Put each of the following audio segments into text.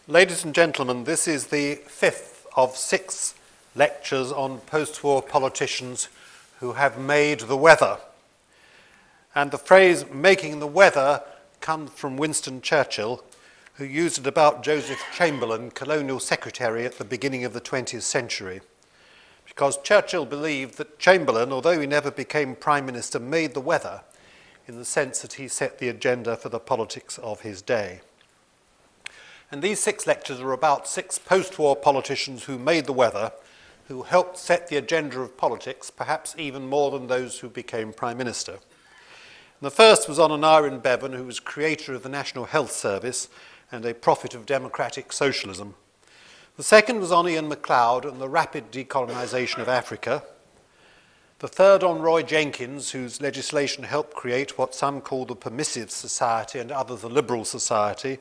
Ladies and gentlemen, this is the fifth of 6 lectures on post-war politicians who have made the weather. And the phrase making the weather comes from Winston Churchill, who used it about Joseph Chamberlain, Colonial Secretary at the beginning of the 20th century. Because Churchill believed that Chamberlain, although he never became Prime Minister, made the weather in the sense that he set the agenda for the politics of his day. And these 6 lectures are about 6 post-war politicians who made the weather, who helped set the agenda of politics, perhaps even more than those who became Prime Minister. And the first was on Benn, who was creator of the National Health Service and a prophet of democratic socialism. The second was on Ian MacLeod and the rapid decolonisation of Africa. The third on Roy Jenkins, whose legislation helped create what some call the permissive society and others the liberal society,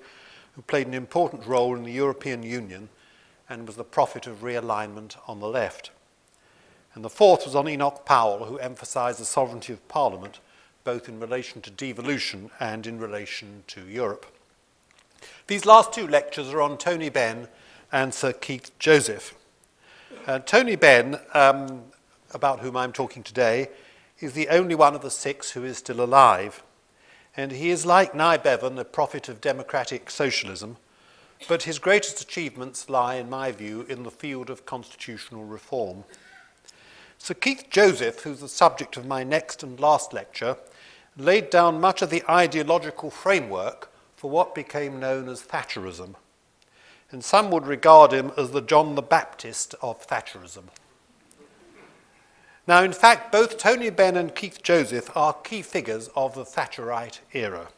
who played an important role in the European Union and was the prophet of realignment on the left. And the fourth was on Enoch Powell, who emphasised the sovereignty of Parliament, both in relation to devolution and in relation to Europe. These last 2 lectures are on Tony Benn and Sir Keith Joseph. Tony Benn, about whom I'm talking today, is the only one of the 6 who is still alive. And he is, like Bevan, a prophet of democratic socialism, but his greatest achievements lie, in my view, in the field of constitutional reform. Sir Keith Joseph, who's the subject of my next and last lecture, laid down much of the ideological framework for what became known as Thatcherism. And some would regard him as the John the Baptist of Thatcherism. Now, in fact, both Tony Benn and Keith Joseph are key figures of the Thatcherite era.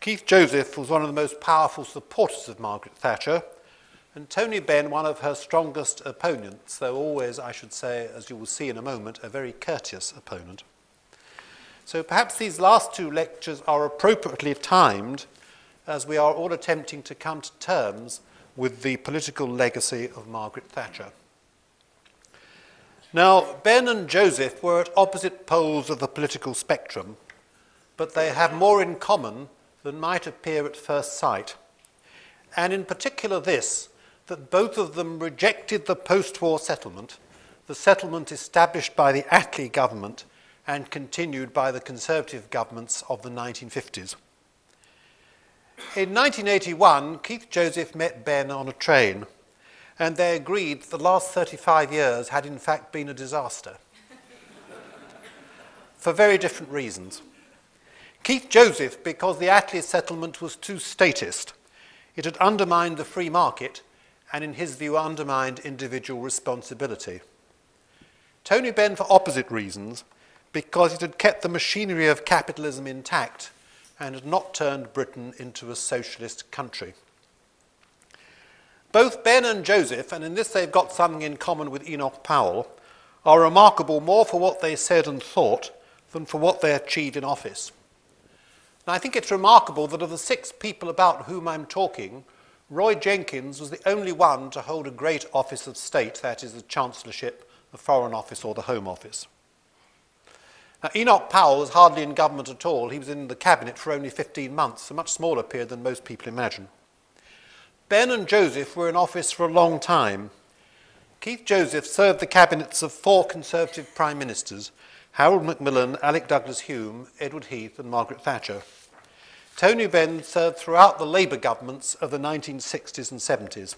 Keith Joseph was one of the most powerful supporters of Margaret Thatcher, and Tony Benn one of her strongest opponents, though always, I should say, as you will see in a moment, a very courteous opponent. So perhaps these last 2 lectures are appropriately timed, as we are all attempting to come to terms with the political legacy of Margaret Thatcher. Now, Benn and Joseph were at opposite poles of the political spectrum, but they have more in common than might appear at first sight. And in particular this, that both of them rejected the post-war settlement, the settlement established by the Attlee government and continued by the Conservative governments of the 1950s. In 1981, Keith Joseph met Benn on a train, and they agreed that the last 35 years had in fact been a disaster. For very different reasons. Keith Joseph, because the Attlee settlement was too statist. It had undermined the free market and, in his view, undermined individual responsibility. Tony Benn for opposite reasons, because it had kept the machinery of capitalism intact and had not turned Britain into a socialist country. Both Benn and Joseph, and in this they've got something in common with Enoch Powell, are remarkable more for what they said and thought than for what they achieved in office. And I think it's remarkable that of the 6 people about whom I'm talking, Roy Jenkins was the only one to hold a great office of state, that is the Chancellorship, the Foreign Office or the Home Office. Now, Enoch Powell was hardly in government at all. He was in the cabinet for only 15 months, a much smaller period than most people imagine. Benn and Joseph were in office for a long time. Keith Joseph served the cabinets of 4 Conservative Prime Ministers, Harold Macmillan, Alec Douglas-Home, Edward Heath and Margaret Thatcher. Tony Benn served throughout the Labour governments of the 1960s and 70s.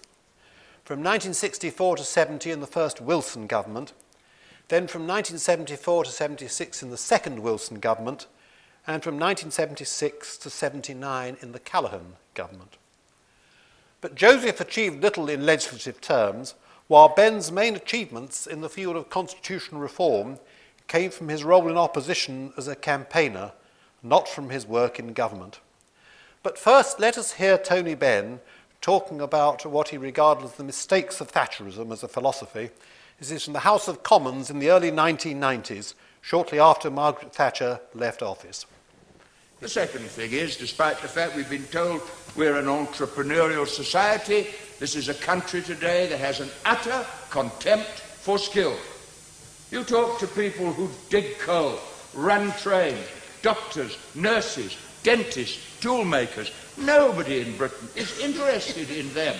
From 1964 to 70 in the first Wilson government, then from 1974 to 76 in the second Wilson government, and from 1976 to 79 in the Callaghan government. But Joseph achieved little in legislative terms, while Benn's main achievements in the field of constitutional reform came from his role in opposition as a campaigner, not from his work in government. But first, let us hear Tony Benn talking about what he regarded as the mistakes of Thatcherism as a philosophy. This is from the House of Commons in the early 1990s, shortly after Margaret Thatcher left office. The second thing is, despite the fact we've been told we're an entrepreneurial society, this is a country today that has an utter contempt for skill. You talk to people who dig coal, run trains, doctors, nurses, dentists, tool makers. Nobody in Britain is interested in them.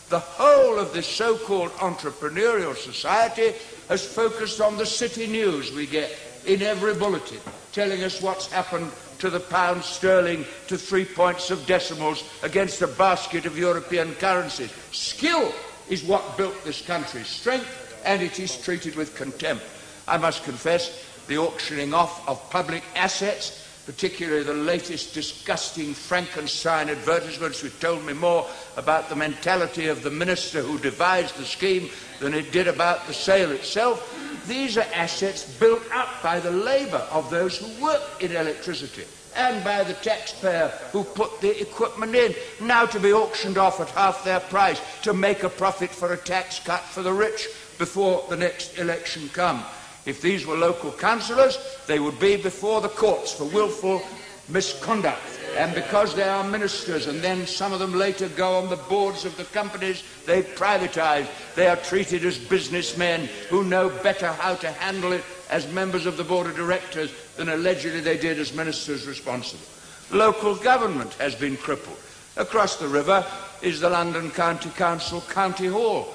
The whole of this so-called entrepreneurial society has focused on the city news we get in every bulletin, telling us what's happened to the pound sterling to 3 points of decimals against a basket of European currencies. Skill is what built this country's strength, and it is treated with contempt. I must confess, the auctioning off of public assets, particularly the latest disgusting Frankenstein advertisements, which told me more about the mentality of the minister who devised the scheme than it did about the sale itself. These are assets built up by the labour of those who work in electricity and by the taxpayer who put the equipment in, now to be auctioned off at half their price to make a profit for a tax cut for the rich before the next election comes. If these were local councillors, they would be before the courts for willful misconduct. And because they are ministers, and then some of them later go on the boards of the companies they privatise, they are treated as businessmen who know better how to handle it as members of the board of directors than allegedly they did as ministers responsible. Local government has been crippled. Across the river is the London County Council County Hall,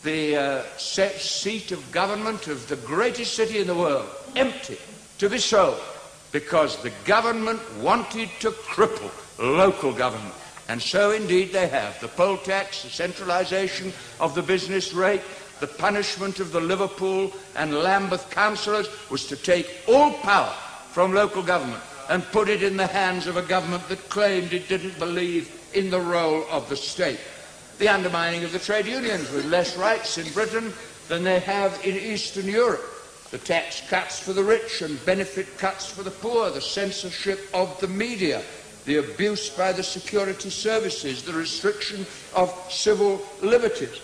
the seat of government of the greatest city in the world, empty, to be sold, because the government wanted to cripple local government. And so indeed they have. The poll tax, the centralisation of the business rate, the punishment of the Liverpool and Lambeth councillors was to take all power from local government and put it in the hands of a government that claimed it didn't believe in the role of the state. The undermining of the trade unions with less rights in Britain than they have in Eastern Europe. The tax cuts for the rich and benefit cuts for the poor, the censorship of the media, the abuse by the security services, the restriction of civil liberties.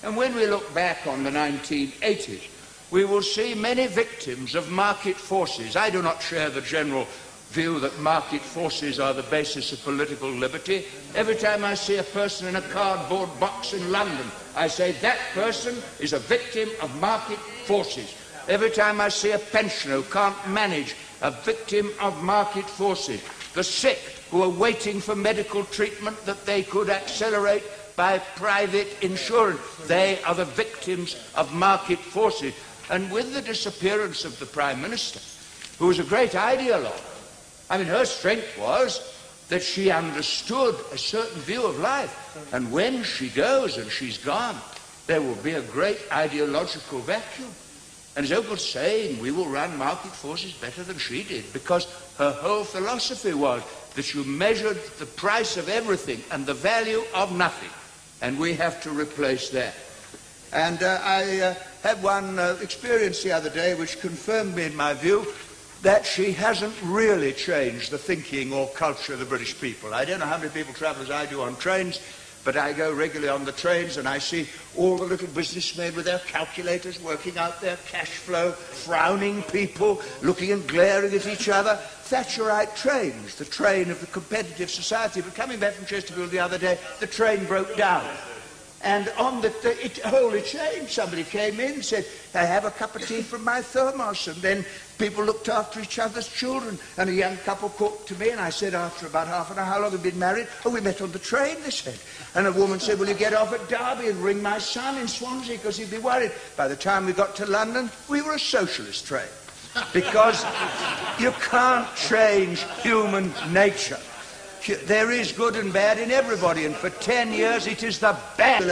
And when we look back on the 1980s, we will see many victims of market forces. I do not share the general view that market forces are the basis of political liberty. Every time I see a person in a cardboard box in London, I say that person is a victim of market forces. Every time I see a pensioner who can't manage, a victim of market forces. The sick who are waiting for medical treatment that they could accelerate by private insurance, they are the victims of market forces. And with the disappearance of the Prime Minister, who was a great ideologue, I mean, her strength was that she understood a certain view of life. And when she goes and she's gone, there will be a great ideological vacuum. And as Opal saying, we will run market forces better than she did, because her whole philosophy was that you measured the price of everything and the value of nothing. And we have to replace that. And I had one experience the other day which confirmed me in my view that she hasn't really changed the thinking or culture of the British people. I don't know how many people travel as I do on trains, but I go regularly on the trains and I see all the little businessmen with their calculators working out their cash flow, frowning people, looking and glaring at each other. Thatcherite trains, the train of the competitive society. But coming back from Chesterfield the other day, the train broke down. And on it wholly changed. Somebody came in and said, I have a cup of tea from my thermos. And then people looked after each other's children. And a young couple talked to me, and I said, after about half an hour, how long have you been married? Oh, we met on the train, they said. And a woman said, will you get off at Derby and ring my son in Swansea, because he'd be worried. By the time we got to London, we were a socialist train. Because you can't change human nature. There is good and bad in everybody, and for 10 years it is the bad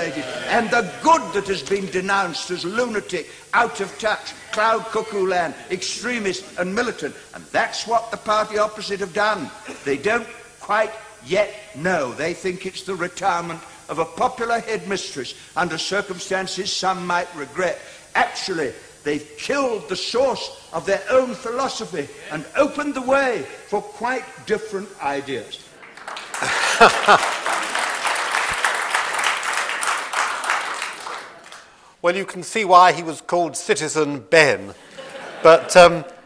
and the good that has been denounced as lunatic, out of touch, cloud cuckoo land, extremist and militant. And that's what the party opposite have done. They don't quite yet know. They think it's the retirement of a popular headmistress under circumstances some might regret. Actually, they've killed the source of their own philosophy and opened the way for quite different ideas. Well, you can see why he was called Citizen Benn, but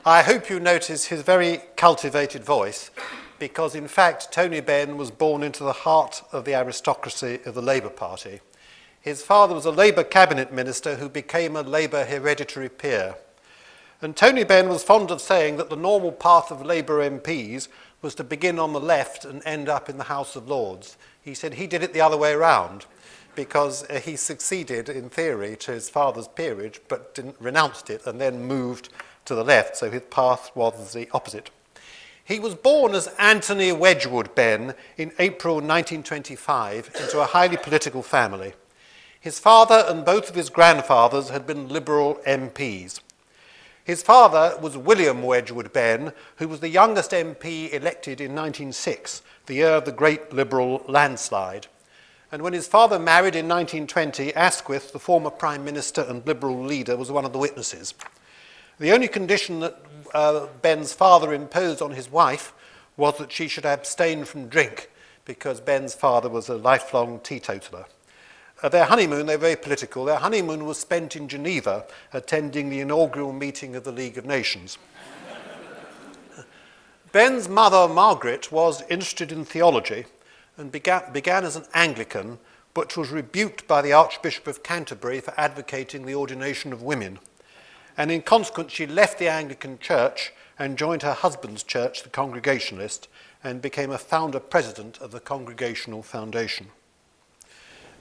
I hope you notice his very cultivated voice, because in fact Tony Benn was born into the heart of the aristocracy of the Labour Party. His father was a Labour cabinet minister who became a Labour hereditary peer. And Tony Benn was fond of saying that the normal path of Labour MPs was to begin on the left and end up in the House of Lords. He said he did it the other way around because he succeeded, in theory, to his father's peerage, but renounced it and then moved to the left, so his path was the opposite. He was born as Anthony Wedgwood Benn in April 1925 into a highly political family. His father and both of his grandfathers had been Liberal MPs. His father was William Wedgwood Benn, who was the youngest MP elected in 1906, the year of the great Liberal landslide. And when his father married in 1920, Asquith, the former Prime Minister and Liberal leader, was one of the witnesses. The only condition that Benn's father imposed on his wife was that she should abstain from drink, because Benn's father was a lifelong teetotaler. Their honeymoon, they're very political, their honeymoon was spent in Geneva, attending the inaugural meeting of the League of Nations. Benn's mother, Margaret, was interested in theology and began as an Anglican, but was rebuked by the Archbishop of Canterbury for advocating the ordination of women. And in consequence, she left the Anglican Church and joined her husband's church, the Congregationalist, and became a founder-president of the Congregational Foundation.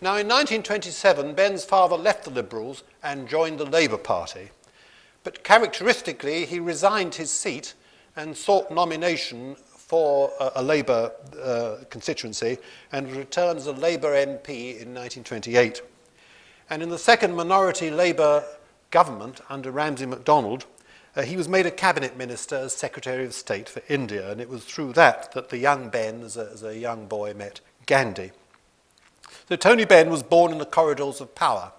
Now, in 1927, Benn's father left the Liberals and joined the Labour Party. But characteristically, he resigned his seat and sought nomination for a Labour constituency and returned as a Labour MP in 1928. And in the second minority Labour government under Ramsay MacDonald, he was made a cabinet minister as Secretary of State for India, and it was through that that the young Benn, as a young boy, met Gandhi. So Tony Benn was born in the corridors of power.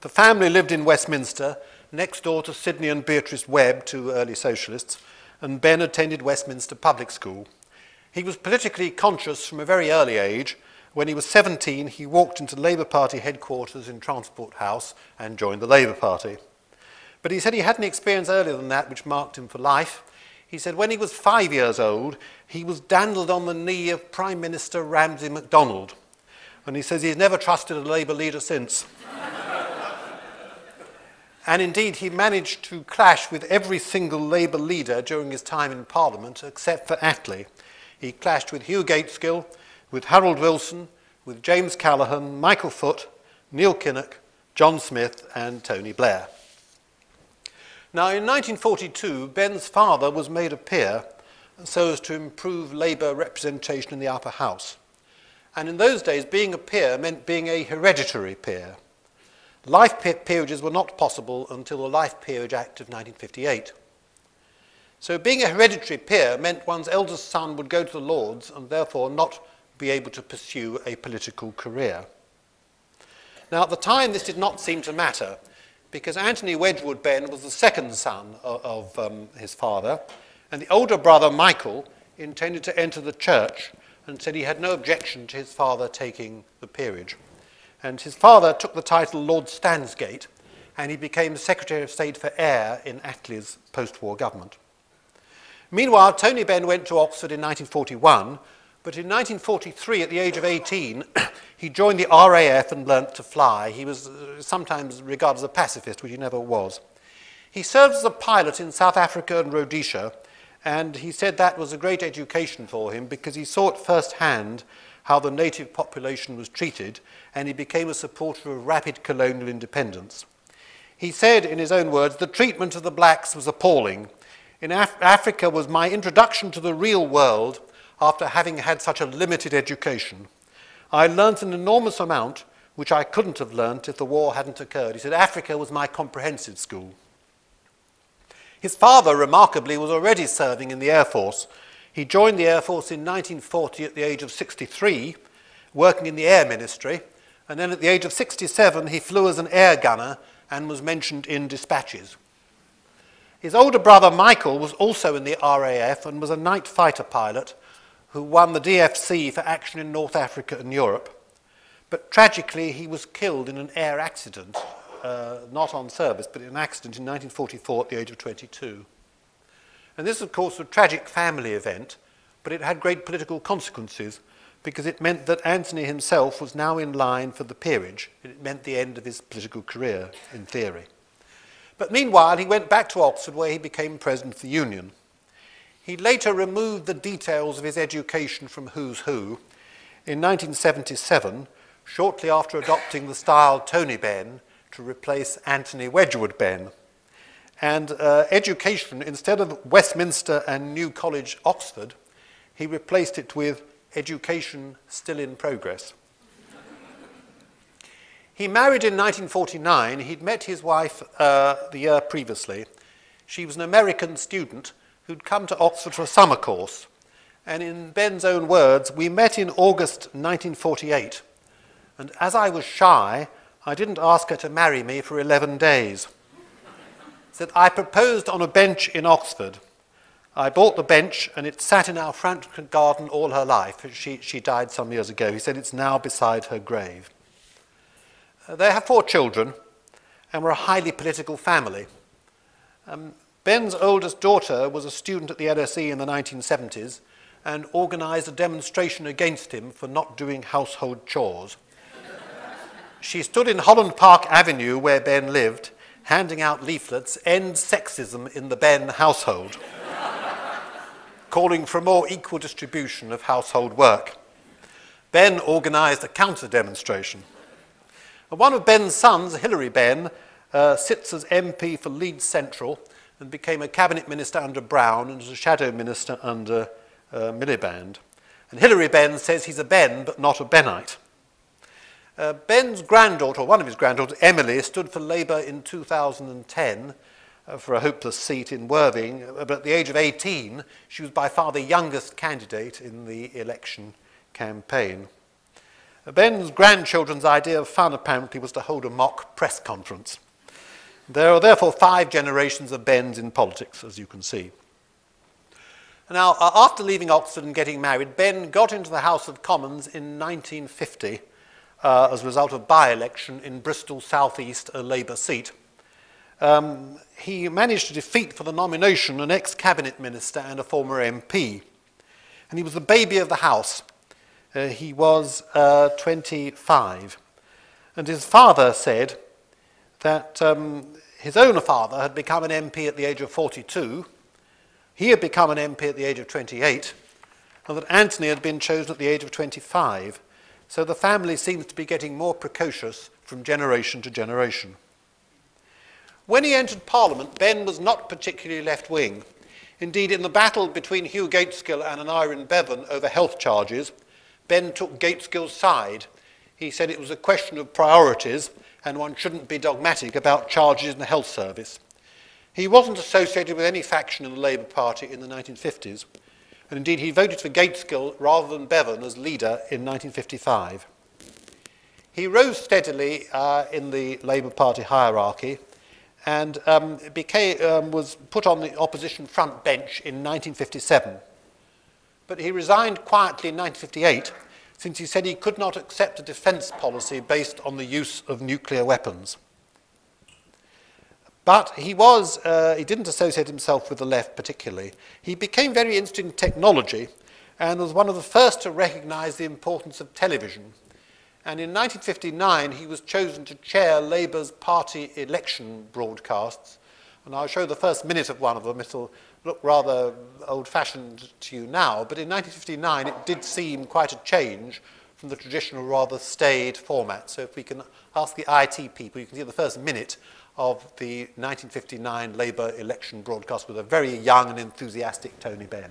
The family lived in Westminster, next door to Sidney and Beatrice Webb, two early socialists, and Benn attended Westminster Public School. He was politically conscious from a very early age. When he was 17, he walked into Labour Party headquarters in Transport House and joined the Labour Party. But he said he had an experience earlier than that which marked him for life. He said when he was 5 years old, he was dandled on the knee of Prime Minister Ramsay MacDonald. And he says he's never trusted a Labour leader since. And indeed, he managed to clash with every single Labour leader during his time in Parliament, except for Attlee. He clashed with Hugh Gateskill, with Harold Wilson, with James Callaghan, Michael Foot, Neil Kinnock, John Smith, and Tony Blair. Now, in 1942, Benn's father was made a peer so as to improve Labour representation in the upper house. And in those days, being a peer meant being a hereditary peer. Life peerages were not possible until the Life Peerage Act of 1958. So being a hereditary peer meant one's eldest son would go to the Lords and therefore not be able to pursue a political career. Now, at the time, this did not seem to matter, because Anthony Wedgwood Benn was the second son of his father, and the older brother, Michael, intended to enter the church and said he had no objection to his father taking the peerage. And his father took the title Lord Stansgate, and he became Secretary of State for Air in Attlee's post-war government. Meanwhile, Tony Benn went to Oxford in 1941, but in 1943, at the age of 18, he joined the RAF and learnt to fly. He was sometimes regarded as a pacifist, which he never was. He served as a pilot in South Africa and Rhodesia, and he said that was a great education for him because he saw at first hand how the native population was treated, and he became a supporter of rapid colonial independence. He said, in his own words, the treatment of the blacks was appalling. In Africa was my introduction to the real world after having had such a limited education. I learnt an enormous amount, which I couldn't have learnt if the war hadn't occurred. He said, Africa was my comprehensive school. His father, remarkably, was already serving in the Air Force. He joined the Air Force in 1940 at the age of 63, working in the Air Ministry, and then at the age of 67 he flew as an air gunner and was mentioned in dispatches. His older brother Michael was also in the RAF and was a night fighter pilot who won the DFC for action in North Africa and Europe. But tragically he was killed in an air accident, not on service, but in an accident in 1944 at the age of 22. And this, of course, was a tragic family event, but it had great political consequences because it meant that Anthony himself was now in line for the peerage. It meant the end of his political career, in theory. But meanwhile, he went back to Oxford where he became president of the Union. He later removed the details of his education from Who's Who in 1977, shortly after adopting the style Tony Benn to replace Anthony Wedgwood Benn. And education, instead of Westminster and New College, Oxford, he replaced it with education still in progress. He married in 1949. He'd met his wife the year previously. She was an American student who'd come to Oxford for a summer course. And in Benn's own words, we met in August 1948. And as I was shy, I didn't ask her to marry me for 11 days. He said, I proposed on a bench in Oxford. I bought the bench and it sat in our front garden all her life. She died some years ago. He said it's now beside her grave. They have 4 children and were a highly political family. Benn's oldest daughter was a student at the LSE in the 1970s and organised a demonstration against him for not doing household chores. She stood in Holland Park Avenue, where Benn lived, handing out leaflets, End Sexism in the Benn Household, calling for a more equal distribution of household work. Benn organised a counter-demonstration. One of Benn's sons, Hilary Benn, sits as MP for Leeds Central and became a cabinet minister under Brown and was a shadow minister under Miliband. And Hilary Benn says he's a Benn but not a Bennite. Benn's granddaughter, or one of his granddaughters, Emily, stood for Labour in 2010 for a hopeless seat in Worthing, but at the age of 18, she was by far the youngest candidate in the election campaign. Benn's grandchildren's idea of fun, apparently, was to hold a mock press conference. There are therefore 5 generations of Benns in politics, as you can see. Now, after leaving Oxford and getting married, Benn got into the House of Commons in 1950 as a result of by-election in Bristol South East, a Labour seat. He managed to defeat for the nomination an ex-cabinet minister and a former MP. And he was the baby of the House. He was 25. And his father said that his own father had become an MP at the age of 42. He had become an MP at the age of 28. And that Anthony had been chosen at the age of 25. So the family seems to be getting more precocious from generation to generation. When he entered Parliament, Benn was not particularly left-wing. Indeed, in the battle between Hugh Gateskill and Aneurin Bevan over health charges, Benn took Gaitskill's side. He said it was a question of priorities and one shouldn't be dogmatic about charges in the health service. He wasn't associated with any faction in the Labour Party in the 1950s. And indeed, he voted for Gaitskill rather than Bevan as leader in 1955. He rose steadily in the Labour Party hierarchy and was put on the opposition front bench in 1957. But he resigned quietly in 1958 since he said he could not accept a defence policy based on the use of nuclear weapons. But he didn't associate himself with the left particularly. He became very interested in technology and was one of the first to recognise the importance of television. And in 1959, he was chosen to chair Labour's party election broadcasts. And I'll show the first minute of one of them. It'll look rather old-fashioned to you now, but in 1959, it did seem quite a change from the traditional, rather staid format. So if we can ask the IT people, you can see the first minute of the 1959 Labour election broadcast with a very young and enthusiastic Tony Benn.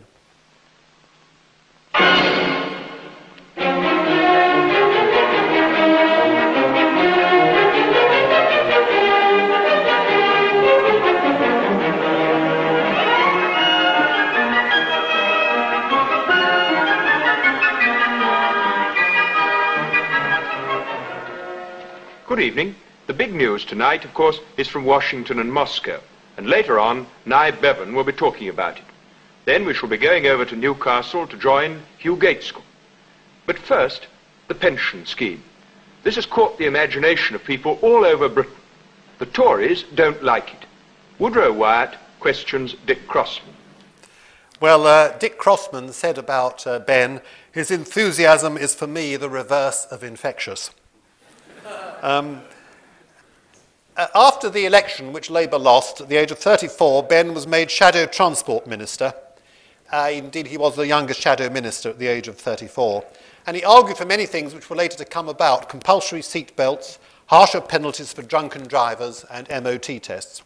Good evening. The big news tonight, of course, is from Washington and Moscow, and later on, Nye Bevan will be talking about it. Then we shall be going over to Newcastle to join Hugh Gateskill. But first, the pension scheme. This has caught the imagination of people all over Britain. The Tories don't like it. Woodrow Wyatt questions Dick Crossman. Well, Dick Crossman said about Benn, his enthusiasm is for me the reverse of infectious. After the election, which Labour lost, at the age of 34, Benn was made Shadow Transport Minister, Indeed, he was the youngest shadow minister at the age of 34. And he argued for many things which were later to come about: compulsory seat belts, harsher penalties for drunken drivers, and MOT tests.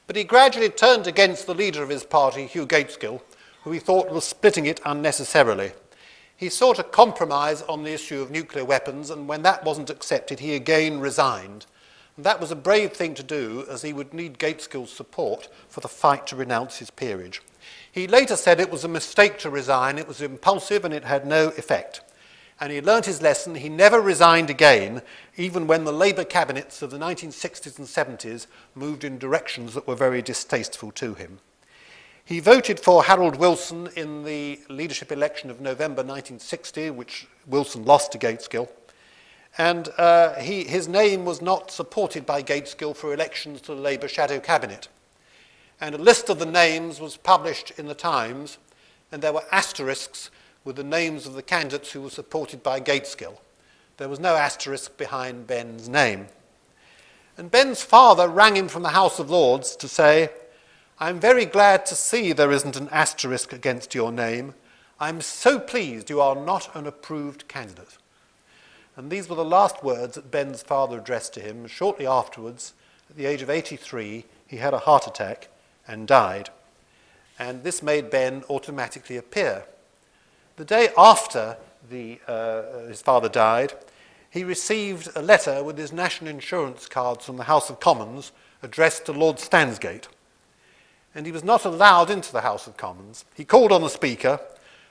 But he gradually turned against the leader of his party, Hugh Gaitskell, who he thought was splitting it unnecessarily. He sought a compromise on the issue of nuclear weapons, and when that wasn't accepted, he again resigned. And that was a brave thing to do, as he would need Gaitskell's support for the fight to renounce his peerage. He later said it was a mistake to resign, it was impulsive and it had no effect. And he learnt his lesson. He never resigned again, even when the Labour cabinets of the 1960s and 70s moved in directions that were very distasteful to him. He voted for Harold Wilson in the leadership election of November 1960, which Wilson lost to Gaitskell. And his name was not supported by Gaitskell for elections to the Labour shadow cabinet. And a list of the names was published in the Times, and there were asterisks with the names of the candidates who were supported by Gaitskell. There was no asterisk behind Benn's name. And Benn's father rang him from the House of Lords to say, "I'm very glad to see there isn't an asterisk against your name. I'm so pleased you are not an approved candidate." And these were the last words that Benn's father addressed to him. Shortly afterwards, at the age of 83, he had a heart attack and died. And this made Benn automatically a peer. The day after his father died, he received a letter with his national insurance cards from the House of Commons addressed to Lord Stansgate. And he was not allowed into the House of Commons. He called on the Speaker,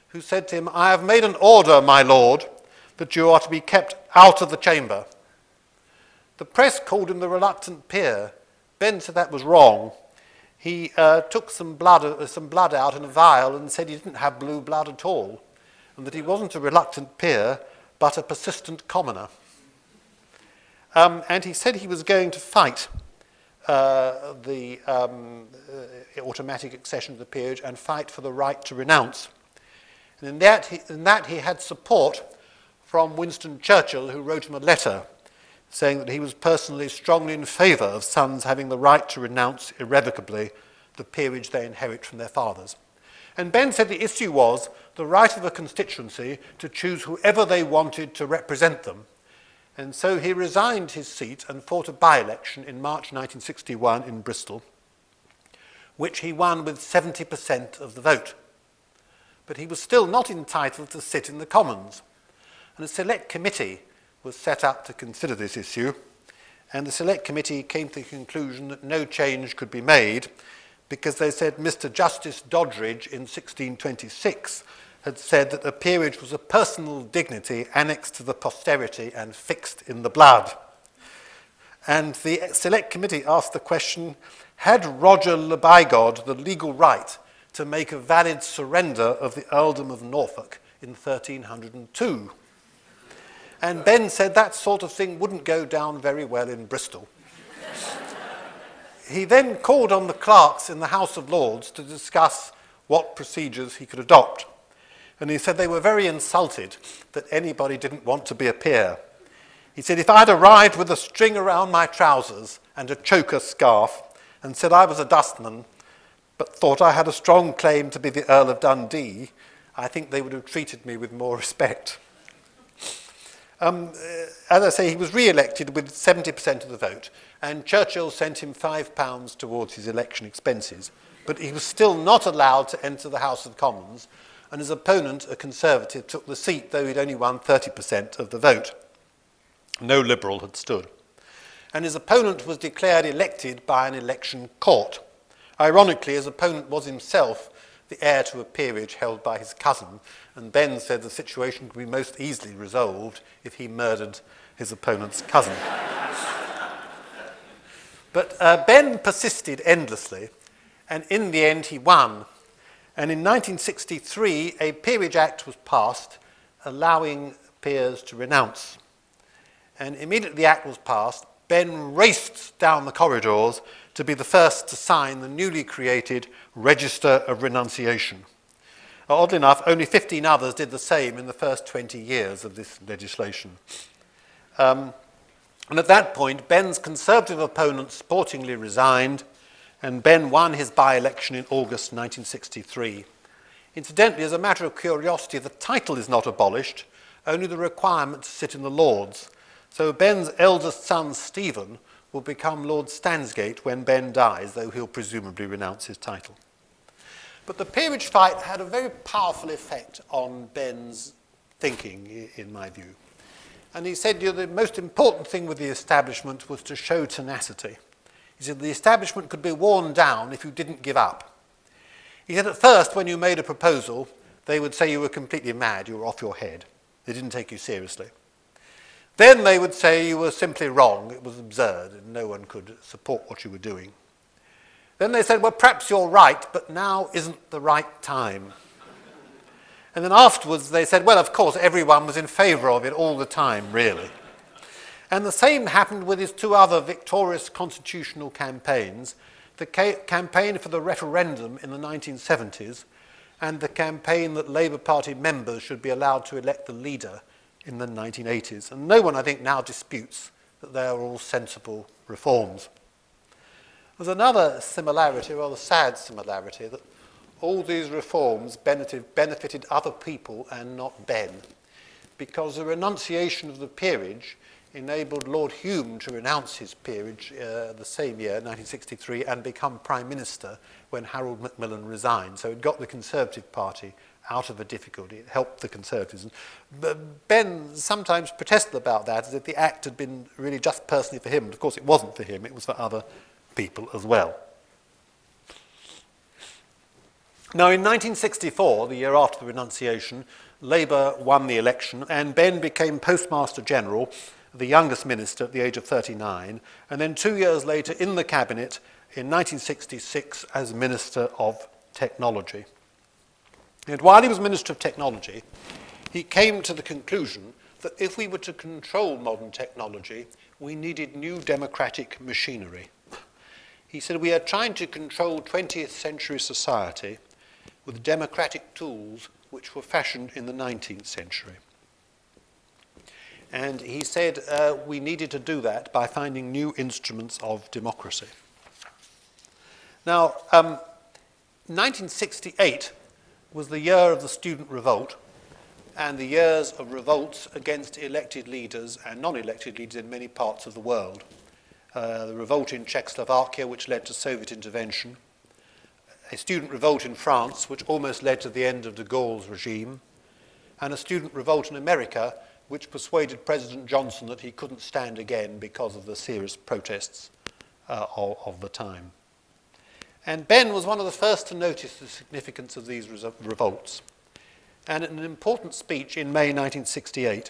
who said to him, "I have made an order, my Lord, that you are to be kept out of the chamber." The press called him the reluctant peer. Benn said that was wrong. He took some blood out in a vial and said he didn't have blue blood at all, and that he wasn't a reluctant peer, but a persistent commoner. And he said he was going to fight the automatic accession to the peerage and fight for the right to renounce. And in that he had support from Winston Churchill, who wrote him a letter saying that he was personally strongly in favour of sons having the right to renounce irrevocably the peerage they inherit from their fathers. And Benn said the issue was the right of a constituency to choose whoever they wanted to represent them. And so he resigned his seat and fought a by-election in March 1961 in Bristol, which he won with 70% of the vote. But he was still not entitled to sit in the Commons. And a select committee was set up to consider this issue, and the select committee came to the conclusion that no change could be made because they said Mr. Justice Doddridge in 1626 had said that the peerage was a personal dignity annexed to the posterity and fixed in the blood. And the select committee asked the question, had Roger le Bigod the legal right to make a valid surrender of the earldom of Norfolk in 1302? And Benn said that sort of thing wouldn't go down very well in Bristol. He then called on the clerks in the House of Lords to discuss what procedures he could adopt. And he said they were very insulted that anybody didn't want to be a peer. He said, if I'd arrived with a string around my trousers and a choker scarf and said I was a dustman, but thought I had a strong claim to be the Earl of Dundee, I think they would have treated me with more respect. As I say, he was re-elected with 70% of the vote, and Churchill sent him £5 towards his election expenses, but he was still not allowed to enter the House of Commons, and his opponent, a Conservative, took the seat, though he'd only won 30% of the vote. No Liberal had stood. And his opponent was declared elected by an election court. Ironically, his opponent was himself the heir to a peerage held by his cousin, and Benn said the situation could be most easily resolved if he murdered his opponent's cousin. But Benn persisted endlessly, and in the end he won. And in 1963, a Peerage Act was passed allowing peers to renounce. And immediately the act was passed, Benn raced down the corridors to be the first to sign the newly created Register of Renunciation. Oddly enough, only 15 others did the same in the first 20 years of this legislation. And at that point, Benn's Conservative opponent sportingly resigned, and Benn won his by-election in August 1963. Incidentally, as a matter of curiosity, the title is not abolished, only the requirement to sit in the Lords. So Benn's eldest son, Stephen, will become Lord Stansgate when Benn dies, though he'll presumably renounce his title. But the peerage fight had a very powerful effect on Benn's thinking, in my view. And he said, the most important thing with the establishment was to show tenacity. He said the establishment could be worn down if you didn't give up. He said at first, when you made a proposal, they would say you were completely mad, you were off your head. They didn't take you seriously. Then they would say you were simply wrong, it was absurd, and no one could support what you were doing. Then they said, well, perhaps you're right, but now isn't the right time. And then afterwards they said, well, of course, everyone was in favour of it all the time, really. And the same happened with his two other victorious constitutional campaigns, the campaign for the referendum in the 1970s and the campaign that Labour Party members should be allowed to elect the leader in the 1980s. And no one, I think, now disputes that they are all sensible reforms. There's another similarity, a rather sad similarity, that all these reforms benefited other people and not Benn, because the renunciation of the peerage enabled Lord Hume to renounce his peerage the same year, 1963, and become Prime Minister when Harold Macmillan resigned. So it got the Conservative Party out of a difficulty. It helped the Conservatives. But Benn sometimes protested about that, as if the act had been really just personally for him. And of course, it wasn't for him. It was for other people as well. Now, in 1964, the year after the renunciation, Labour won the election, and Benn became Postmaster General, the youngest minister at the age of 39, and then 2 years later in the cabinet in 1966 as Minister of Technology. And while he was Minister of Technology, he came to the conclusion that if we were to control modern technology, we needed new democratic machinery. He said, we are trying to control 20th century society with democratic tools which were fashioned in the 19th century. And he said we needed to do that by finding new instruments of democracy. Now, 1968 was the year of the student revolt and the years of revolts against elected leaders and non-elected leaders in many parts of the world. The revolt in Czechoslovakia, which led to Soviet intervention, a student revolt in France, which almost led to the end of de Gaulle's regime, and a student revolt in America, which persuaded President Johnson that he couldn't stand again because of the serious protests of the time. And Benn was one of the first to notice the significance of these revolts. And in an important speech in May 1968,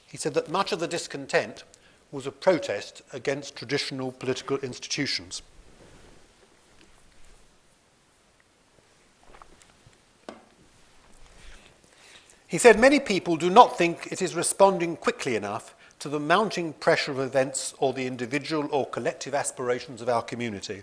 he said that much of the discontent was a protest against traditional political institutions. He said, many people do not think it is responding quickly enough to the mounting pressure of events or the individual or collective aspirations of our community.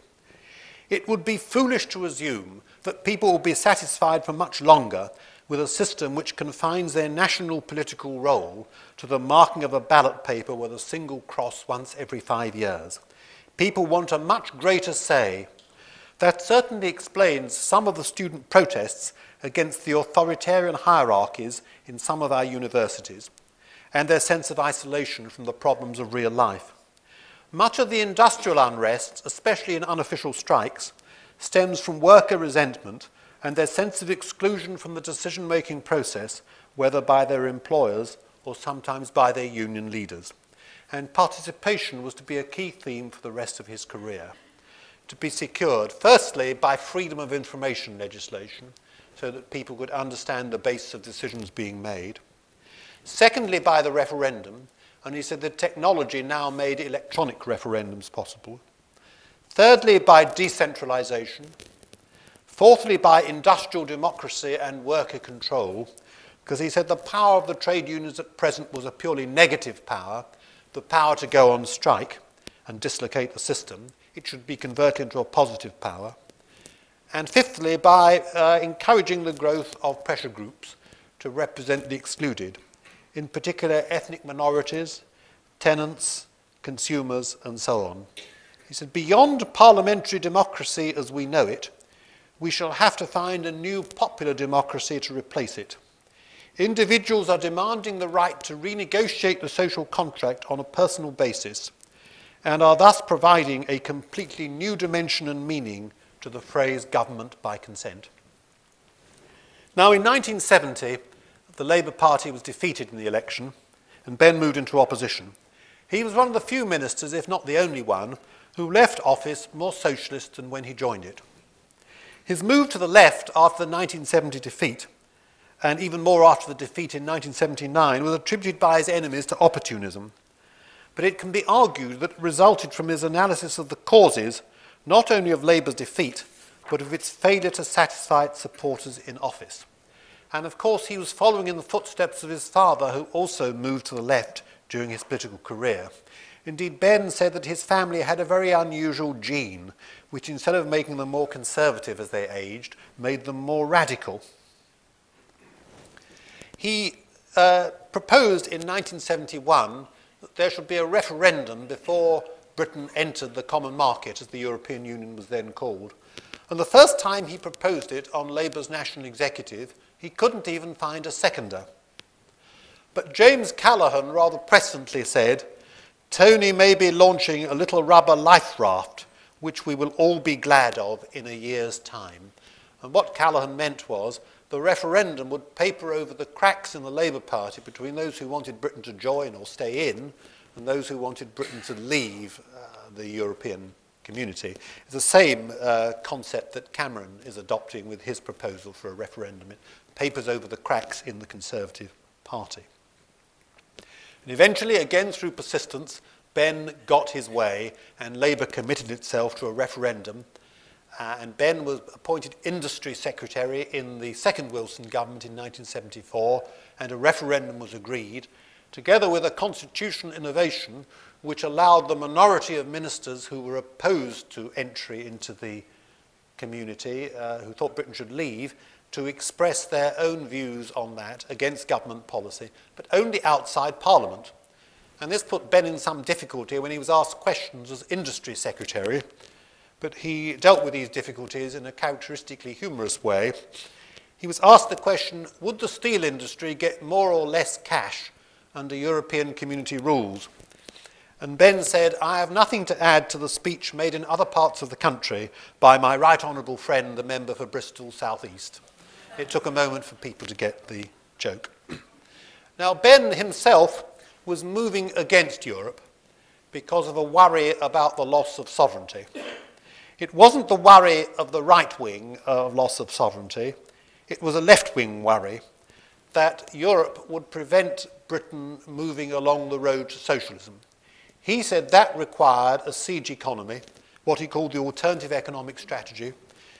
It would be foolish to assume that people will be satisfied for much longer with a system which confines their national political role to the marking of a ballot paper with a single cross once every 5 years. People want a much greater say. That certainly explains some of the student protests against the authoritarian hierarchies in some of our universities and their sense of isolation from the problems of real life. Much of the industrial unrest, especially in unofficial strikes, stems from worker resentment and their sense of exclusion from the decision-making process, whether by their employers or sometimes by their union leaders. And participation was to be a key theme for the rest of his career, to be secured, firstly, by freedom of information legislation, so that people could understand the basis of decisions being made. Secondly, by the referendum, and he said that technology now made electronic referendums possible. Thirdly, by decentralization. Fourthly, by industrial democracy and worker control, because he said the power of the trade unions at present was a purely negative power, the power to go on strike and dislocate the system. It should be converted into a positive power. And fifthly, by encouraging the growth of pressure groups to represent the excluded, in particular ethnic minorities, tenants, consumers, and so on. He said, beyond parliamentary democracy as we know it, we shall have to find a new popular democracy to replace it. Individuals are demanding the right to renegotiate the social contract on a personal basis and are thus providing a completely new dimension and meaning to the phrase government by consent. Now, in 1970, the Labour Party was defeated in the election and Benn moved into opposition. He was one of the few ministers, if not the only one, who left office more socialist than when he joined it. His move to the left after the 1970 defeat, and even more after the defeat in 1979, was attributed by his enemies to opportunism. But it can be argued that it resulted from his analysis of the causes, not only of Labour's defeat, but of its failure to satisfy its supporters in office. And of course, he was following in the footsteps of his father, who also moved to the left during his political career. Indeed, Benn said that his family had a very unusual gene, which instead of making them more conservative as they aged, made them more radical. He proposed in 1971 that there should be a referendum before Britain entered the common market, as the European Union was then called. And the first time he proposed it on Labour's national executive, he couldn't even find a seconder. But James Callaghan rather presciently said, "Tony may be launching a little rubber life raft, which we will all be glad of in a year's time." And what Callaghan meant was the referendum would paper over the cracks in the Labour Party between those who wanted Britain to join or stay in and those who wanted Britain to leave the European community. It's the same concept that Cameron is adopting with his proposal for a referendum. It papers over the cracks in the Conservative Party. And eventually, again through persistence, Benn got his way and Labour committed itself to a referendum. And Benn was appointed Industry Secretary in the second Wilson government in 1974, and a referendum was agreed, together with a constitutional innovation which allowed the minority of ministers who were opposed to entry into the community, who thought Britain should leave, to express their own views on that against government policy, but only outside Parliament. And this put Benn in some difficulty when he was asked questions as Industry Secretary, but he dealt with these difficulties in a characteristically humorous way. He was asked the question, would the steel industry get more or less cash under European community rules? And Benn said, "I have nothing to add to the speech made in other parts of the country by my right honourable friend, the member for Bristol South East." It took a moment for people to get the joke. Now, Benn himself was moving against Europe because of a worry about the loss of sovereignty. It wasn't the worry of the right wing of loss of sovereignty. It was a left-wing worry that Europe would prevent Britain moving along the road to socialism. He said that required a siege economy, what he called the alternative economic strategy,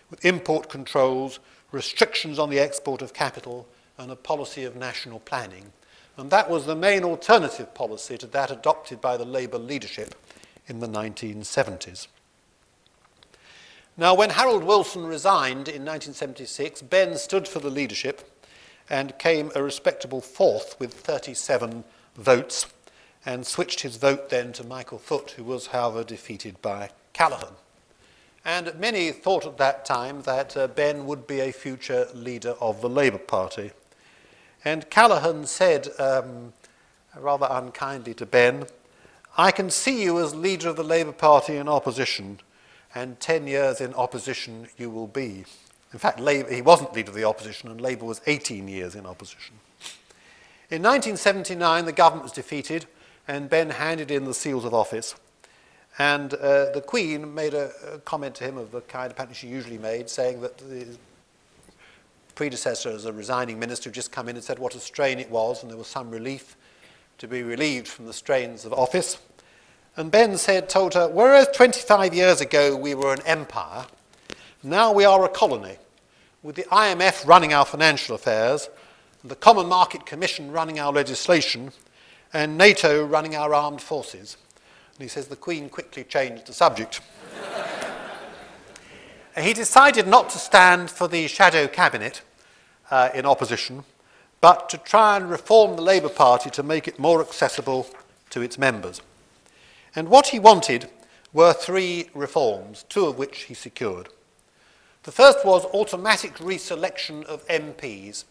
with import controls, restrictions on the export of capital, and a policy of national planning. And that was the main alternative policy to that adopted by the Labour leadership in the 1970s. Now, when Harold Wilson resigned in 1976, Benn stood for the leadership and came a respectable fourth with 37 votes, and switched his vote then to Michael Foot, who was, however, defeated by Callaghan. And many thought at that time that Benn would be a future leader of the Labour Party. And Callaghan said, rather unkindly to Benn, "I can see you as leader of the Labour Party in opposition, and 10 years in opposition you will be." In fact, he wasn't leader of the opposition, and Labour was 18 years in opposition. In 1979, the government was defeated, and Benn handed in the seals of office. And the Queen made a comment to him of the kind apparently she usually made, saying that his predecessor as a resigning minister had just come in and said what a strain it was, and there was some relief to be relieved from the strains of office. And Benn told her, "Whereas 25 years ago we were an empire, now we are a colony, with the IMF running our financial affairs, and the Common Market Commission running our legislation, and NATO running our armed forces." And he says the Queen quickly changed the subject. He decided not to stand for the shadow cabinet in opposition, but to try and reform the Labour Party to make it more accessible to its members. And what he wanted were three reforms, two of which he secured. The first was automatic reselection of MPs,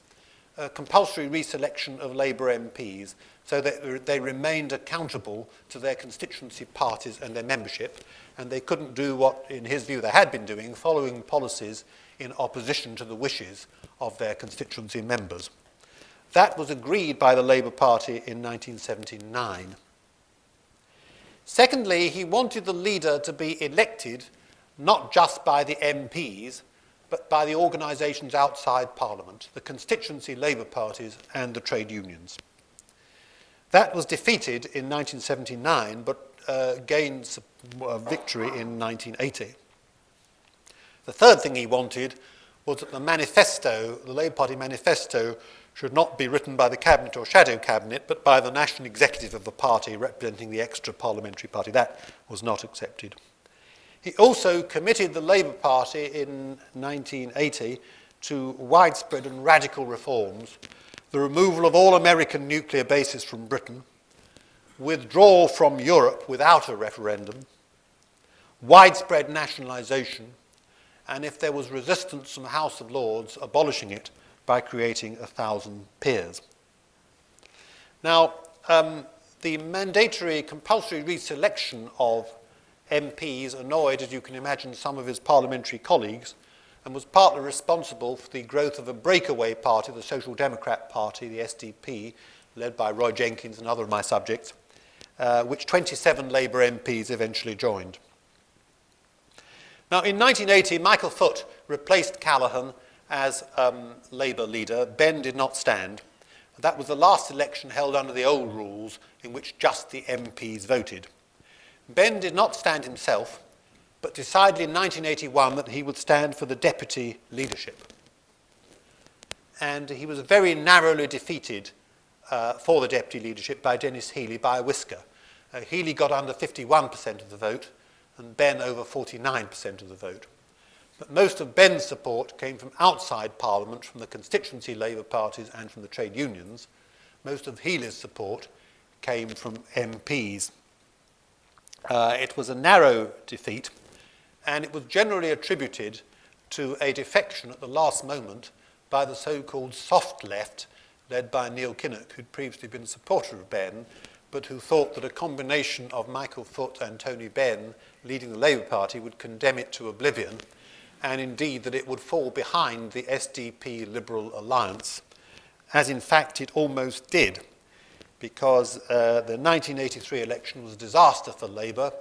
compulsory reselection of Labour MPs, so that they remained accountable to their constituency parties and their membership, and they couldn't do what, in his view, they had been doing, following policies in opposition to the wishes of their constituency members. That was agreed by the Labour Party in 1979. Secondly, he wanted the leader to be elected not just by the MPs, but by the organisations outside Parliament, the constituency Labour parties and the trade unions. That was defeated in 1979, but gained a victory in 1980. The third thing he wanted was that the manifesto, the Labour Party manifesto, should not be written by the cabinet or shadow cabinet, but by the national executive of the party representing the extra parliamentary party. That was not accepted. He also committed the Labour Party in 1980 to widespread and radical reforms, the removal of all American nuclear bases from Britain, withdrawal from Europe without a referendum, widespread nationalisation, and if there was resistance from the House of Lords, abolishing it by creating 1,000 peers. Now, the mandatory compulsory reselection of MPs annoyed, as you can imagine, some of his parliamentary colleagues, and was partly responsible for the growth of a breakaway party, the Social Democrat Party, the SDP, led by Roy Jenkins and other of my subjects, which 27 Labour MPs eventually joined. Now, in 1980, Michael Foot replaced Callaghan as Labour leader. Benn did not stand. That was the last election held under the old rules in which just the MPs voted. Benn did not stand himself, but decided in 1981 that he would stand for the deputy leadership. And he was very narrowly defeated for the deputy leadership by Dennis Healey by a whisker. Healey got under 51% of the vote, and Benn over 49% of the vote. But most of Benn's support came from outside Parliament, from the constituency Labour parties and from the trade unions. Most of Healey's support came from MPs. It was a narrow defeat, and it was generally attributed to a defection at the last moment by the so-called soft left, led by Neil Kinnock, who'd previously been a supporter of Benn, but who thought that a combination of Michael Foot and Tony Benn leading the Labour Party would condemn it to oblivion, and indeed that it would fall behind the SDP Liberal alliance, as in fact it almost did, because the 1983 election was a disaster for Labour.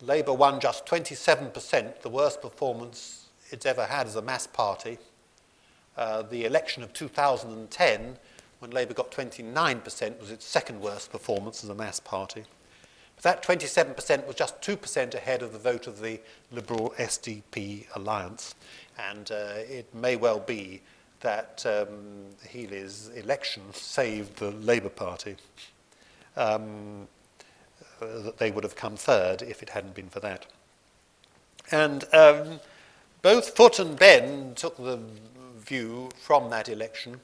Labour won just 27%, the worst performance it's ever had as a mass party. The election of 2010, when Labour got 29%, was its second worst performance as a mass party. But that 27% was just 2% ahead of the vote of the Liberal SDP alliance. And it may well be that Healey's election saved the Labour Party, that they would have come third if it hadn't been for that. And both Foot and Benn took the view from that election,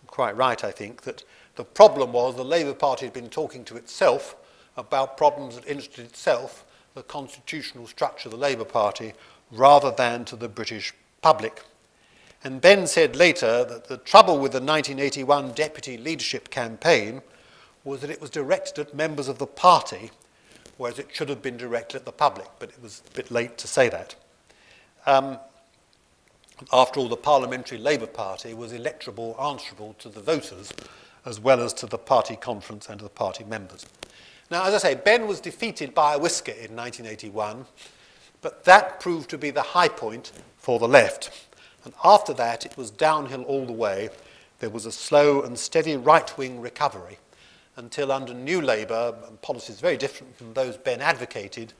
quite right I think, that the problem was the Labour Party had been talking to itself about problems that interested itself, the constitutional structure of the Labour Party, rather than to the British public. And Benn said later that the trouble with the 1981 deputy leadership campaign was that it was directed at members of the party, whereas it should have been directed at the public, but it was a bit late to say that. After all, the Parliamentary Labour Party was electorable, answerable to the voters, as well as to the party conference and to the party members. Now, as I say, Benn was defeated by a whisker in 1981, but that proved to be the high point for the left. And after that, it was downhill all the way. There was a slow and steady right-wing recovery until under New Labour, and policies very different from those Benn advocated,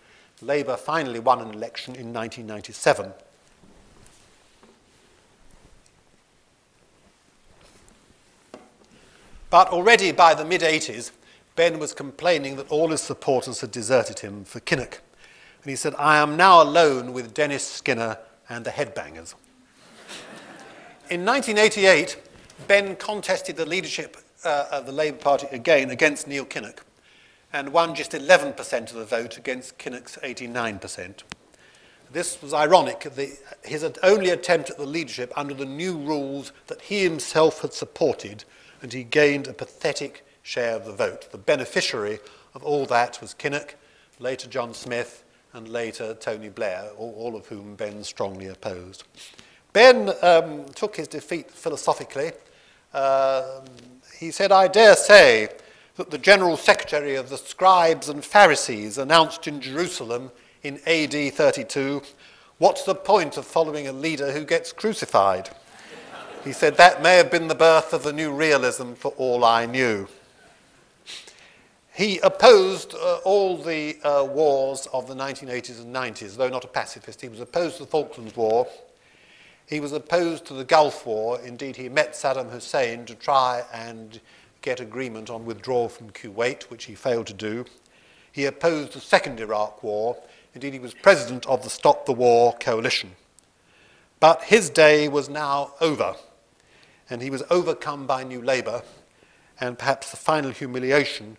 Labour finally won an election in 1997. But already by the mid-80s, Benn was complaining that all his supporters had deserted him for Kinnock. And he said, "I am now alone with Dennis Skinner and the headbangers." In 1988, Benn contested the leadership of the Labour Party again against Neil Kinnock and won just 11% of the vote against Kinnock's 89%. This was ironic, his only attempt at the leadership under the new rules that he himself had supported, and he gained a pathetic share of the vote. The beneficiary of all that was Kinnock, later John Smith, and later Tony Blair, all of whom Benn strongly opposed. Benn took his defeat philosophically. He said, "I dare say that the General Secretary of the Scribes and Pharisees announced in Jerusalem in AD 32, 'What's the point of following a leader who gets crucified?' He said, 'That may have been the birth of the new realism for all I knew.'" He opposed all the wars of the 1980s and 90s, though not a pacifist. He was opposed to the Falklands War. He was opposed to the Gulf War. Indeed, he met Saddam Hussein to try and get agreement on withdrawal from Kuwait, which he failed to do. He opposed the Second Iraq War. Indeed, he was president of the Stop the War coalition. But his day was now over, and he was overcome by New Labour, and perhaps the final humiliation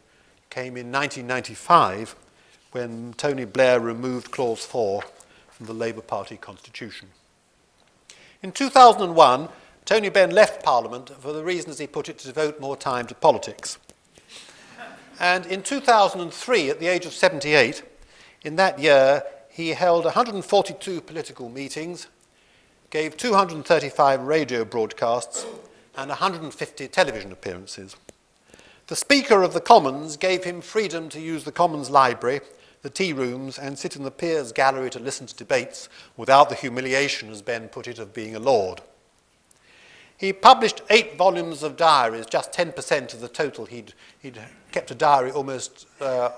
came in 1995 when Tony Blair removed Clause 4 from the Labour Party constitution. In 2001, Tony Benn left Parliament for the reason, as he put it, to devote more time to politics. And in 2003, at the age of 78, in that year, he held 142 political meetings, gave 235 radio broadcasts, and 150 television appearances. The Speaker of the Commons gave him freedom to use the Commons Library, the tea rooms, and sit in the Peers' Gallery to listen to debates without the humiliation, as Benn put it, of being a lord. He published 8 volumes of diaries, just 10% of the total. He'd kept a diary almost the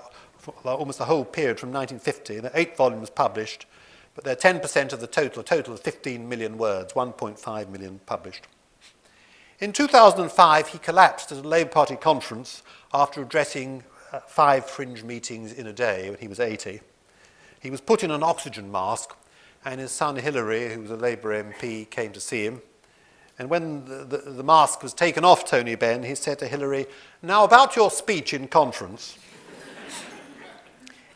whole period from 1950. There are 8 volumes published, but they're 10% of the total, a total of 15 million words, 1.5 million published. In 2005, he collapsed at a Labour Party conference after addressing 5 fringe meetings in a day when he was 80. He was put in an oxygen mask, and his son Hilary, who was a Labour MP, came to see him. And when the mask was taken off Tony Benn, he said to Hilary, "Now about your speech in conference."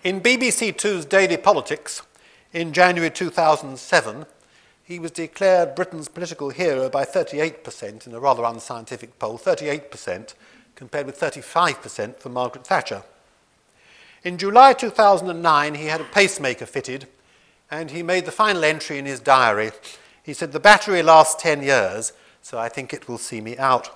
In BBC Two's Daily Politics, in January 2007, he was declared Britain's political hero by 38% in a rather unscientific poll, 38% compared with 35% for Margaret Thatcher. In July 2009, he had a pacemaker fitted, and he made the final entry in his diary. He said, "The battery lasts 10 years, so I think it will see me out."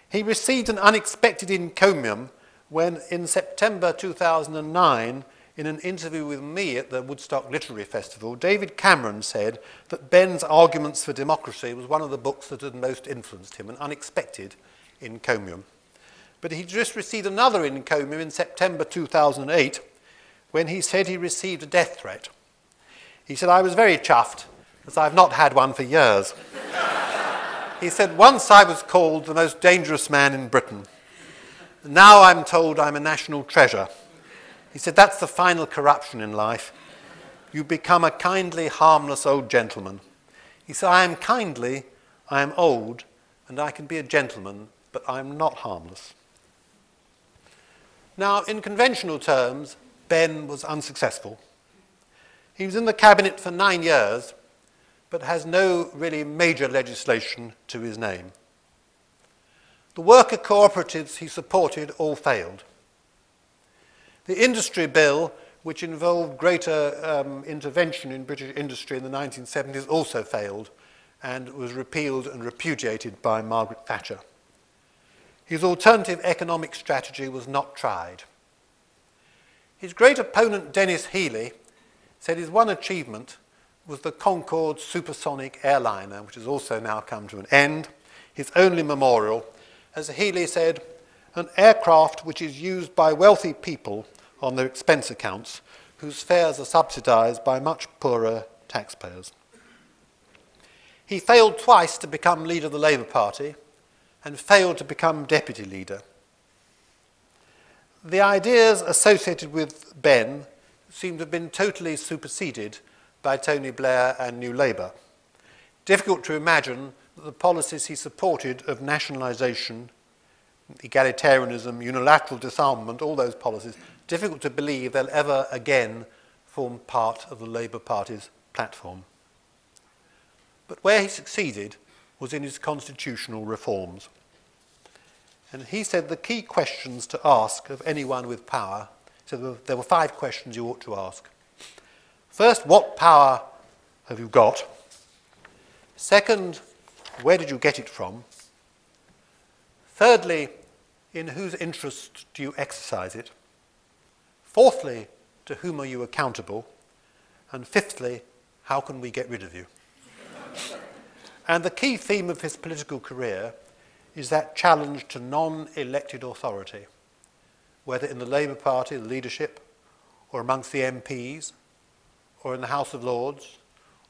He received an unexpected encomium when, in September 2009, in an interview with me at the Woodstock Literary Festival, David Cameron said that Benn's Arguments for Democracy was one of the books that had most influenced him, an unexpected encomium. But he just received another encomium in September 2008 when he said he received a death threat. He said, "I was very chuffed, as I've not had one for years." He said, "Once I was called the most dangerous man in Britain. Now I'm told I'm a national treasure." He said, "That's the final corruption in life. You become a kindly, harmless old gentleman." He said, "I am kindly, I am old, and I can be a gentleman, but I'm not harmless." Now, in conventional terms, Benn was unsuccessful. He was in the cabinet for 9 years, but has no really major legislation to his name. The worker cooperatives he supported all failed. The industry bill, which involved greater intervention in British industry in the 1970s, also failed and was repealed and repudiated by Margaret Thatcher. His alternative economic strategy was not tried. His great opponent, Dennis Healey, said his one achievement was the Concorde supersonic airliner, which has also now come to an end. His only memorial, as Healey said, "An aircraft which is used by wealthy people on their expense accounts, whose fares are subsidised by much poorer taxpayers." He failed twice to become leader of the Labour Party and failed to become deputy leader. The ideas associated with Benn seem to have been totally superseded by Tony Blair and New Labour. Difficult to imagine that the policies he supported of nationalisation, egalitarianism, unilateral disarmament, all those policies, difficult to believe they'll ever again formed part of the Labour Party's platform. But where he succeeded was in his constitutional reforms. And he said the key questions to ask of anyone with power, so there were 5 questions you ought to ask. First, what power have you got? Second, where did you get it from? Thirdly, in whose interest do you exercise it? Fourthly, to whom are you accountable? And fifthly, how can we get rid of you? And the key theme of his political career is that challenge to non-elected authority, whether in the Labour Party, the leadership, or amongst the MPs, or in the House of Lords,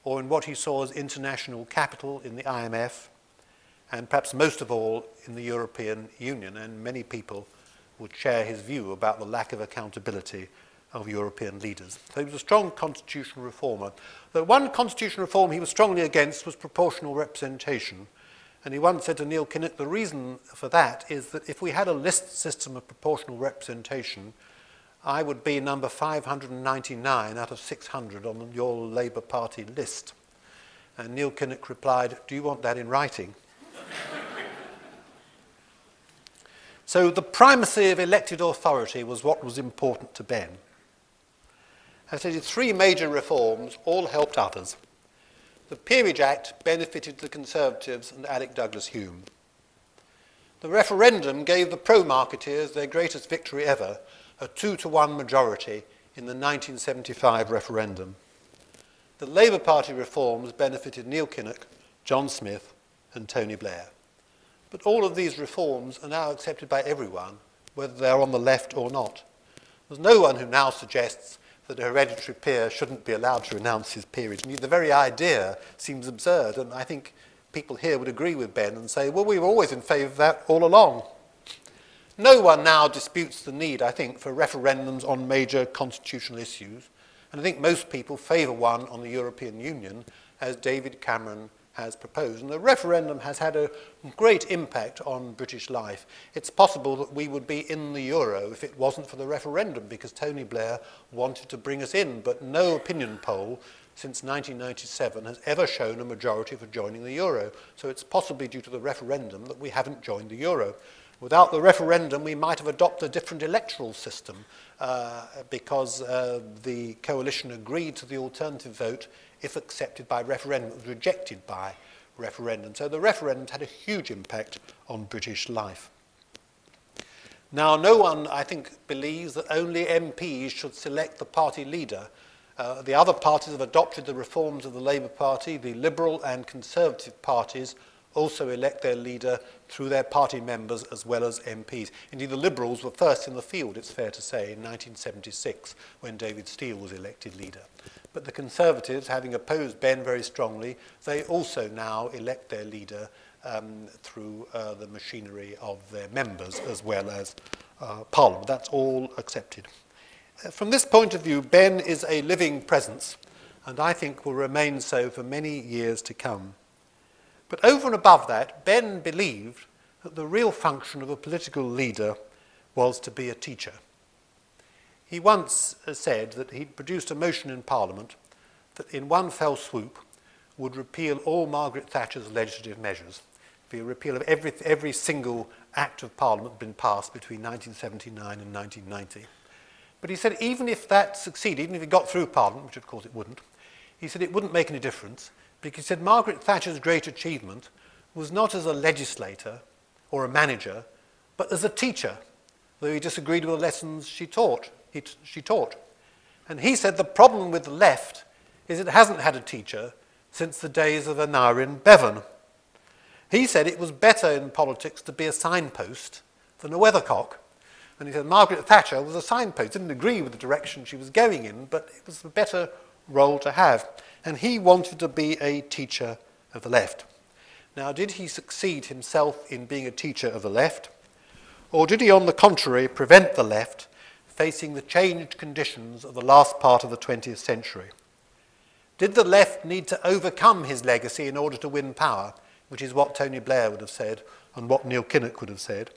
or in what he saw as international capital in the IMF, and perhaps most of all in the European Union. And many people would share his view about the lack of accountability of European leaders. So he was a strong constitutional reformer. The one constitutional reform he was strongly against was proportional representation. And he once said to Neil Kinnock, the reason for that is that if we had a list system of proportional representation, I would be number 599 out of 600 on your Labour Party list. And Neil Kinnock replied, do you want that in writing? So the primacy of elected authority was what was important to Benn. As I said, 3 major reforms all helped others. The Peerage Act benefited the Conservatives and Alec Douglas-Hume. The referendum gave the pro-marketeers their greatest victory ever, a 2-to-1 majority in the 1975 referendum. The Labour Party reforms benefited Neil Kinnock, John Smith and Tony Blair. But all of these reforms are now accepted by everyone, whether they're on the left or not. There's no one who now suggests that a hereditary peer shouldn't be allowed to renounce his peerage. And the very idea seems absurd, and I think people here would agree with Benn and say, well, we were always in favour of that all along. No one now disputes the need, I think, for referendums on major constitutional issues, and I think most people favour one on the European Union, as David Cameron has proposed. And the referendum has had a great impact on British life. It's possible that we would be in the euro if it wasn't for the referendum, because Tony Blair wanted to bring us in, but no opinion poll since 1997 has ever shown a majority for joining the euro. So it's possibly due to the referendum that we haven't joined the euro. Without the referendum, we might have adopted a different electoral system because the coalition agreed to the alternative vote if accepted by referendum. It was rejected by referendum. So the referendum had a huge impact on British life. Now, no one, I think, believes that only MPs should select the party leader. The other parties have adopted the reforms of the Labour Party. The Liberal and Conservative parties also elect their leader through their party members as well as MPs. Indeed, the Liberals were first in the field, it's fair to say, in 1976, when David Steel was elected leader. But the Conservatives, having opposed Benn very strongly, they also now elect their leader through the machinery of their members as well as Parliament. That's all accepted. From this point of view, Benn is a living presence, and I think will remain so for many years to come. But over and above that, Benn believed that the real function of a political leader was to be a teacher. He once said that he'd produced a motion in Parliament that in one fell swoop would repeal all Margaret Thatcher's legislative measures, the repeal of every single act of Parliament been passed between 1979 and 1990. But he said even if that succeeded, even if it got through Parliament, which of course it wouldn't, he said it wouldn't make any difference, because he said Margaret Thatcher's great achievement was not as a legislator or a manager, but as a teacher, though he disagreed with the lessons she taught. And he said the problem with the left is it hasn't had a teacher since the days of Aneurin Bevan. He said it was better in politics to be a signpost than a weathercock. And he said Margaret Thatcher was a signpost, didn't agree with the direction she was going in, but it was a better role to have. And he wanted to be a teacher of the left. Now, did he succeed himself in being a teacher of the left? Or did he, on the contrary, prevent the left facing the changed conditions of the last part of the 20th century? Did the left need to overcome his legacy in order to win power, which is what Tony Blair would have said and what Neil Kinnock would have said?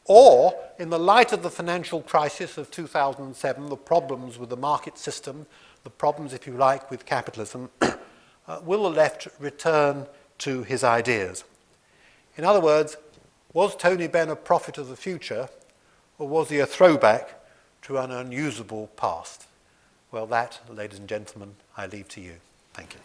Or, in the light of the financial crisis of 2007, the problems with the market system, the problems, if you like, with capitalism, will the left return to his ideas? In other words, was Tony Benn a prophet of the future, or was he a throwback to an unusable past? Well, that, ladies and gentlemen, I leave to you. Thank you.